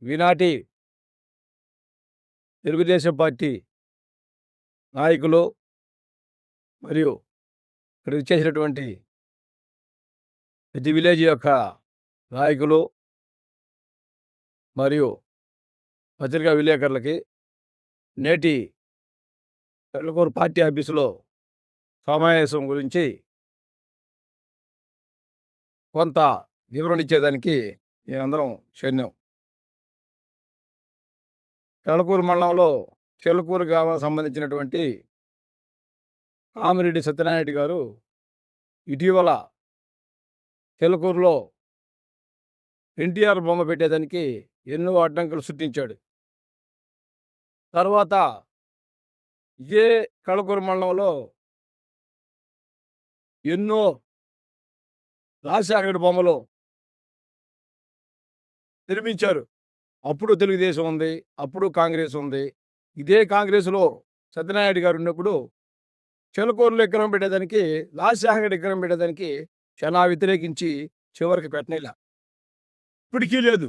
ఈనాటి తెలుగుదేశం పార్టీ నాయకులు మరియు ఇక్కడ విచ్చేసినటువంటి ప్రతి విలేజ్ యొక్క నాయకులు మరియు పత్రికా విలేకరులకి నేటి పెళ్లకూరు పార్టీ ఆఫీసులో సమావేశం గురించి కొంత వివరణ ఇచ్చేదానికి మేమందరం చేరినాం. పెళ్లకూరు మండలంలో చెల్లకూరు గ్రామానికి సంబంధించినటువంటి కామిరెడ్డి సత్యనారాయణ గారు ఇటీవల చెల్లకూరులో ఎన్టీఆర్ బొమ్మ పెట్టేదానికి ఎన్నో అడ్డంకులు సృష్టించాడు. తర్వాత ఇదే కళకూరు మండలంలో ఎన్నో రాజశేఖర బొమ్మలు నిర్మించారు. అప్పుడు తెలుగుదేశం ఉంది, అప్పుడు కాంగ్రెస్ ఉంది. ఇదే కాంగ్రెస్లో సత్యనారాయణ గారు ఉన్నప్పుడు చెలకూరులో విగ్రహం పెట్టేదానికి, రాజశేఖర విగ్రహం పెట్టేదానికి చాలా వ్యతిరేకించి చివరికి పెట్టనేలా. ఇప్పటికీ లేదు.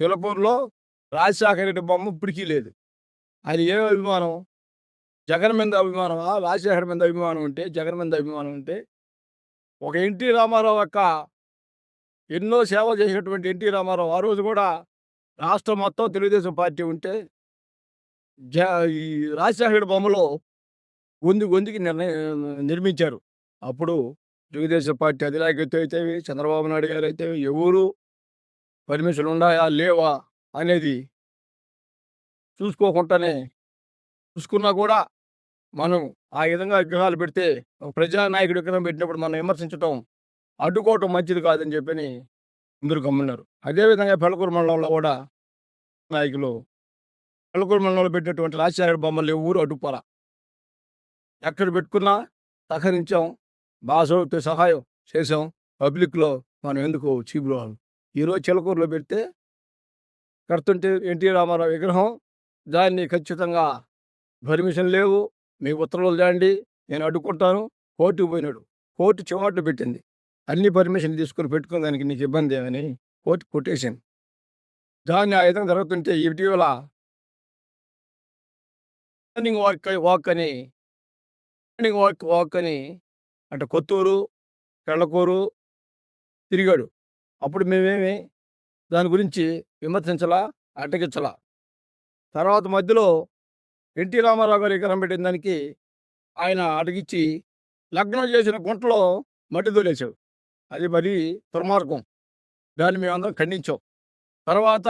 చెలకూరులో రాజశేఖర రెడ్డి బొమ్మ ఇప్పటికీ లేదు. ఆయన ఏ అభిమానం? జగన్ మీద అభిమానమా? రాజశేఖర మీద అభిమానం ఉంటే, జగన్ మీద అభిమానం ఉంటే, ఒక ఎన్టీ రామారావు యొక్క ఎన్నో సేవలు చేసినటువంటి ఎన్టీ రామారావు ఆ రోజు కూడా రాష్ట్రం మొత్తం తెలుగుదేశం పార్టీ ఉంటే ఈ రాజశేఖర బొమ్మలో గొంతుకి నిర్మించారు. అప్పుడు తెలుగుదేశం పార్టీ అధినాయకత్వం అయితే చంద్రబాబు నాయుడు గారు అయితే ఎవరు పర్మిషన్ ఉన్నాయా లేవా అనేది చూసుకున్నా కూడా మనం ఆ విధంగా విగ్రహాలు పెడితే ఒక ప్రజానాయకుడు విగ్రహం పెట్టినప్పుడు మనం విమర్శించడం, అడ్డుకోవటం మంచిది కాదని చెప్పని అందరూ గమనిన్నారు. అదేవిధంగా పెళ్లకూరు మండలంలో కూడా నాయకులు పెళ్లకూరు మండలంలో పెట్టినటువంటి రాజశేఖర బొమ్మలు ఎవరు అడ్డుకోరా. ఎక్కడ పెట్టుకున్నా సహకరించాం, బాసోతో సహాయం చేసాం. పబ్లిక్లో మనం ఎందుకు చీపురు. ఈరోజు చిలకూరులో పెడితే కడుతుంటే ఎన్టీ రామారావు విగ్రహం, దాన్ని ఖచ్చితంగా పర్మిషన్ లేవు, మీ ఉత్తర్వులు తేండి, నేను అడ్డుకుంటాను. కోర్టుకు పోయినాడు. కోర్టు చివాట్లు పెట్టింది. అన్ని పర్మిషన్ తీసుకుని పెట్టుకుని దానికి నీకు ఇబ్బంది ఏమని కోర్టు కొట్టేసింది. దాన్ని ఆ విధంగా జరుగుతుంటే ఇటీవల మార్నింగ్ వాక్ అని అంటే కొత్తూరు, పెళ్లకూరు తిరిగాడు. అప్పుడు మేమేమి దాని గురించి విమర్శించలా, అడ్డగించలా. తర్వాత మధ్యలో ఎన్టీ రామారావు గారు విగ్రహం పెట్టిన దానికి ఆయన అడిగిచ్చి లగ్నం చేసిన గుంటలో మట్టి తోలేశాడు. అది మరి దుర్మార్గం. దాన్ని మేమందరం ఖండించాం. తర్వాత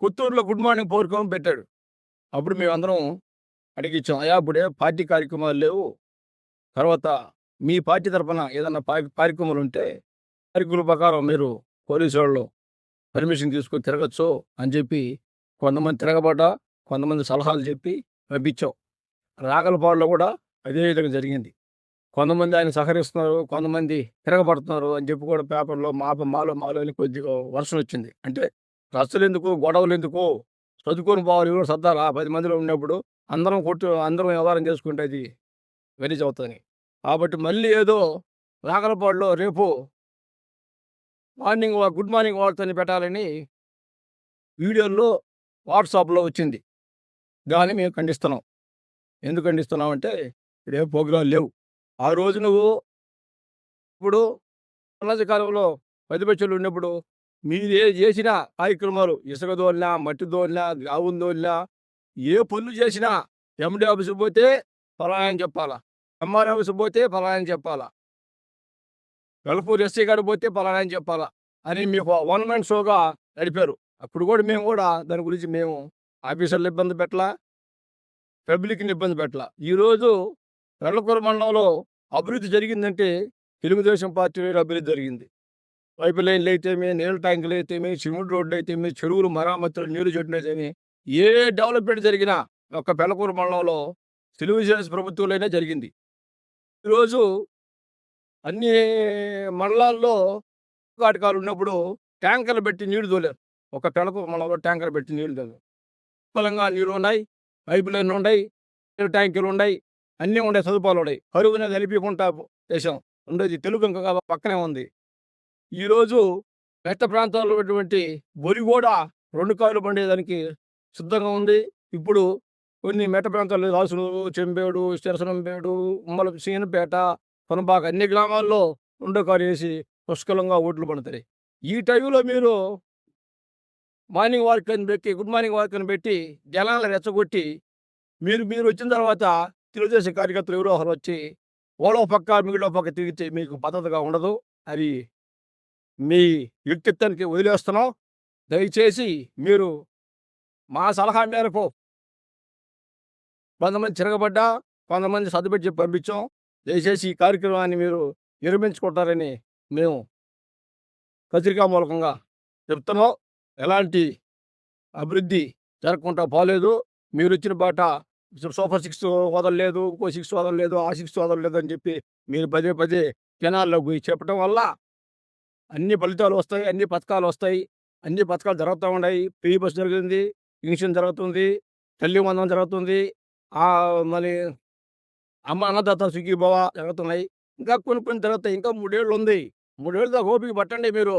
కొత్తూరులో గుడ్ మార్నింగ్ ప్రోగ్రాం పెట్టాడు. అప్పుడు మేమందరం అడిగిచ్చాం, అయ్యా ఇప్పుడే పార్టీ కార్యక్రమాలు లేవు, తర్వాత మీ పార్టీ తరఫున ఏదన్నా కార్యక్రమాలు ఉంటే కార్యక్రమం ప్రకారం మీరు పోలీసు వాళ్ళు పర్మిషన్ తీసుకొని తిరగచ్చు అని చెప్పి కొంతమంది తిరగబడ్డా, కొంతమంది సలహాలు చెప్పి పంపించాం. రాగలపాడులో కూడా అదే విధంగా జరిగింది. కొంతమంది ఆయన సహకరిస్తున్నారు, కొంతమంది తిరగబడుతున్నారు అని చెప్పి కూడా పేపర్లో మాలో కొద్దిగా వర్షం వచ్చింది. అంటే రచ్చలు ఎందుకు, గొడవలు ఎందుకు, చదువుకొని పోవాలి కూడా సర్దారా 10 మందిలో ఉన్నప్పుడు అందరం వ్యవహారం చేసుకుంటే అది వెరీజ్ అవుతుంది. కాబట్టి మళ్ళీ ఏదో రాగలపాడులో రేపు గుడ్ మార్నింగ్ వాక్తో పెట్టాలని వీడియోల్లో వాట్సాప్లో వచ్చింది. దాన్ని మేము ఖండిస్తున్నాం. ఎందుకు ఖండిస్తున్నామంటే రేపు ప్రోగ్రాం లేవు. ఆ రోజు నువ్వు ఇప్పుడు కాలంలో ప్రతిపక్షాలు ఉన్నప్పుడు మీరు చేసిన కార్యక్రమాలు, ఇసుక దోలినా, మట్టి దోలినా, గావును దోలినా, ఏ పనులు చేసినా ఎండి ఆఫీసుకు పోతే ఫలాని చెప్పాలా, ఎంఆర్ ఆఫీసుకు పోతే ఫలాని చెప్పాలా, వెలపూర్ ఎస్సీ గారికి పోతే ఫలాని చెప్పాలా అని మీకు 1 man షోగా నడిపారు. అప్పుడు కూడా మేము కూడా దాని గురించి మేము ఆఫీసర్లు ఇబ్బంది పెట్టలా, పబ్లిక్ని ఇబ్బంది పెట్టలా. ఈరోజు పెళ్లకూరు మండలంలో అభివృద్ధి జరిగిందంటే తెలుగుదేశం పార్టీ అభివృద్ధి జరిగింది. పైపు లైన్లు అయితేమి, నీళ్ళ ట్యాంకులు అయితేమి, సిమెంట్ రోడ్లు అయితేమి, చెరువులు మరామతులు, నీళ్లు చెట్లయితేమి, ఏ డెవలప్మెంట్ జరిగినా ఒక పెళ్లకూరు మండలంలో తెలుగుదేశం ప్రభుత్వంలోనే జరిగింది. ఈరోజు అన్ని మండలాల్లో కాటకాలు ఉన్నప్పుడు ట్యాంకర్లు పెట్టి నీళ్లు తోలారు. ఒక పెళ్లకూరు మండలంలో ట్యాంకర్ పెట్టి నీళ్లు తోలారు. బలంగా నీళ్ళు ఉన్నాయి, పైపు లైన్లు ఉన్నాయి, నీళ్ళ ట్యాంకులు ఉన్నాయి, అన్నీ ఉండే సదుపాయాలు ఉన్నాయి. కరువున కలిపికుంటా దేశం ఉండేది. తెలుగు ఇంకా పక్కనే ఉంది. ఈరోజు మెట్ట ప్రాంతాల్లో ఉన్నటువంటి బొరి కూడా 2 కార్లు బండేదానికి సిద్ధంగా ఉంది. ఇప్పుడు కొన్ని మెట్ట ప్రాంతాల్లో రాసులూరు, చెంబేడు, స్టెరసనంబేడు, ఉమ్మల సీనపేట, పొనబాక అన్ని గ్రామాల్లో 2 కారు ఏసి పుష్కలంగా ఓట్లు పడతాయి. ఈ టైంలో మీరు మార్నింగ్ వాక్ అని పెట్టి, గుడ్ మార్నింగ్ వాక్ అని పెట్టి జనాలను రెచ్చగొట్టి మీరొచ్చిన తర్వాత తెలుగుదేశం కార్యకర్తలు ఎవరో ఒకరొచ్చి ఓలో పక్క, మిగిలో పక్క తిరిగితే మీకు పద్ధతిగా ఉండదు. అది మీ వ్యక్తిత్వానికి వదిలేస్తున్నాం. దయచేసి మీరు మా సలహా మేరకు కొంతమంది తిరగబడ్డా, కొంతమంది సర్దుపెట్టి చెప్పి పంపించాం. దయచేసి ఈ కార్యక్రమాన్ని మీరు విరమించుకుంటారని మేము పత్రికా మూలకంగా చెప్తున్నాం. ఎలాంటి అభివృద్ధి జరగకుండా పోలేదు. మీరొచ్చిన బాట సూపర్ 6 వదలలేదు, ఇంకో 6 వదలలేదు, ఆ 6 వదలలేదు అని చెప్పి మీరు పదే పదే జనాల్లోకి పోయి చెప్పడం వల్ల అన్ని ఫలితాలు వస్తాయి, అన్ని పథకాలు వస్తాయి, అన్ని పథకాలు జరుగుతూ ఉన్నాయి. ఫ్రీ బస్ జరిగింది, పెన్షన్ జరుగుతుంది, తల్లి వందనం జరుగుతుంది, మరి అమ్మ అన్నదాత సుఖీభవ జరుగుతున్నాయి. ఇంకా కొన్ని కొన్ని జరుగుతాయి. ఇంకా 3 ఏళ్ళు ఉంది. 3 ఏళ్ళు దాకా ఓపిక పట్టండి మీరు.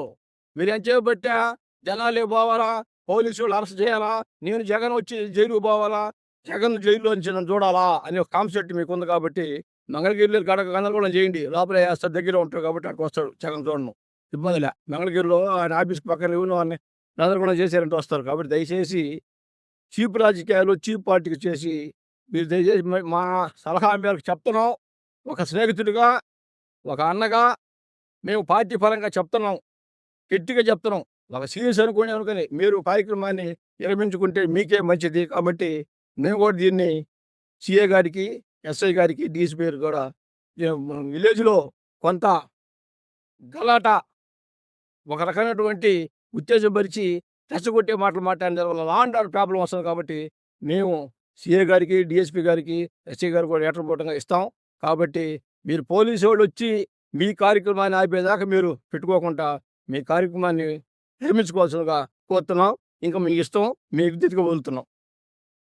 మీరేం చేయబట్టా జనాలే పోవాలా, పోలీసులు అరెస్ట్ చేయాలా, నేను జగన్ వచ్చి జైలుకు పోవాలా, జగన్ జైల్లో నుంచి నన్ను చూడాలా అనే ఒక కాన్సెప్ట్ మీకుంది కాబట్టి మంగళగిరిలో గందరగోళం చేయండి. లోపల వేస్తారు, దగ్గర ఉంటారు కాబట్టి అక్కడికి వస్తాడు జగన్ చూడను. ఇబ్బందిలే. మంగళగిరిలో ఆయన ఆఫీస్ పక్కన ఎవరిని గందరగోళం చేశారంటే వస్తారు. కాబట్టి దయచేసి చీప్ రాజకీయాలు, చీప్ పార్టీకి చేసి మీరు దయచేసి మా సలహా మేరకు చెప్తున్నాం. ఒక స్నేహితుడిగా, ఒక అన్నగా మేము పార్టీ పరంగా చెప్తున్నాం. గట్టిగా చెప్తున్నాం. ఒక సీరియస్ అనుకోని మీరు కార్యక్రమాన్ని విరమించుకుంటే మీకే మంచిది. కాబట్టి మేము కూడా దీన్ని సీఏ గారికి, ఎస్ఐ గారికి, డీసీపీ గారికి కూడా విలేజ్‌లో కొంత గలాట, ఒక రకమైనటువంటి ఉత్తేజపరిచి రెచ్చగొట్టే మాటలు మాట్లాడిన వల్ల లా అండ్ ఆర్డర్ ప్రాబ్లమ్ వస్తుంది. కాబట్టి మేము సీఏ గారికి, డీఎస్పీ గారికి, ఎస్ఐ గారికి కూడా లెటర్ పూర్వకంగా ఇస్తాం. కాబట్టి మీరు పోలీసు వాళ్ళొచ్చి మీ కార్యక్రమాన్ని ఆపేదాకా మీరు పెట్టుకోకుండా మీ కార్యక్రమాన్ని విరమించుకోవాల్సిందిగా కోరుతున్నాం. ఇంకా మీ ఇష్టం. మీ విద్యుత్తుగా వదులుతున్నాం.